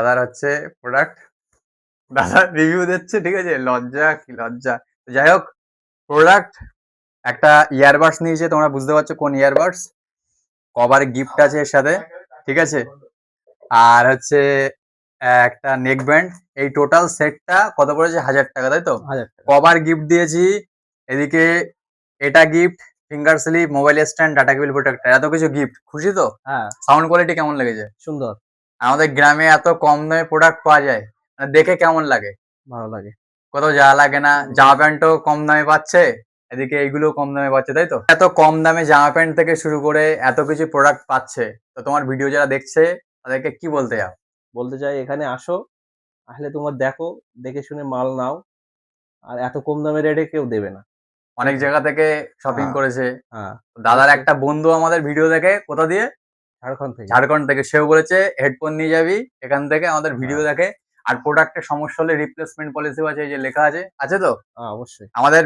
দাদার হচ্ছে প্রোডাক্ট, দাদা রিভিউ দিচ্ছে, ঠিক আছে? লজ্জা কি লজ্জা। যাই হোক, প্রোডাক্ট একটা ইয়ারবাডস নিয়েছে, তোমরা বুঝতে পারছো কোন ইয়ারবাডস। কভার গিফট আছে এর সাথে, ঠিক আছে? আর হচ্ছে একটা নেক ব্যান্ড। এই টোটাল সেটটা কত পড়েছে? 1000 টাকা, তাই তো? 1000 টাকা। কভার গিফট দিয়েছি, এদিকে এটা gift, finger slip, mobile stand, data cable protector, এত কিছু গিফট। খুশি তো? হ্যাঁ, সাউন্ড কোয়ালিটি কেমন লেগেছে? সুন্দর, আমাদের গ্রামে এত কম দামে প্রোডাক্ট পাওয়া যায়, মানে দেখে কেমন লাগে? ভালো লাগে। কোথাও যাওয়া লাগে না, জামা প্যান্টও কম দামে পাচ্ছে, এদিকে এইগুলো কম দামে পাচ্ছে, তাই তো? এত কম দামে জামা প্যান্ট থেকে শুরু করে এত কিছু প্রোডাক্ট পাচ্ছে, তো তোমার ভিডিও যারা দেখছে তাদেরকে কি বলতে চাও? বলতে চাই এখানে আসো, আসলে তোমার দেখো, দেখে শুনে মাল নাও। আর এত কম দামে রেটে কেউ দেবে না। ঠিক অনেক আছে? জায়গা থেকে শপিং হ্যাঁ, করেছে। হ্যাঁ। দাদার অবশ্যই। একটা বন্ধু আমাদের ভিডিও দেখে, কোথা দিয়ে? ঝাড়খণ্ড থেকে। ঝাড়খণ্ড থেকে। সেও বলেছে হেডফোন নিয়ে যাবি এখান থেকে, আমাদের ভিডিও হ্যাঁ, দেখে। আর প্রোডাক্টের সমস্যা হলে রিপ্লেসমেন্ট পলিসিও আছে, এই যে লেখা আছে, আছে তো? হ্যাঁ, অবশ্যই। আমাদের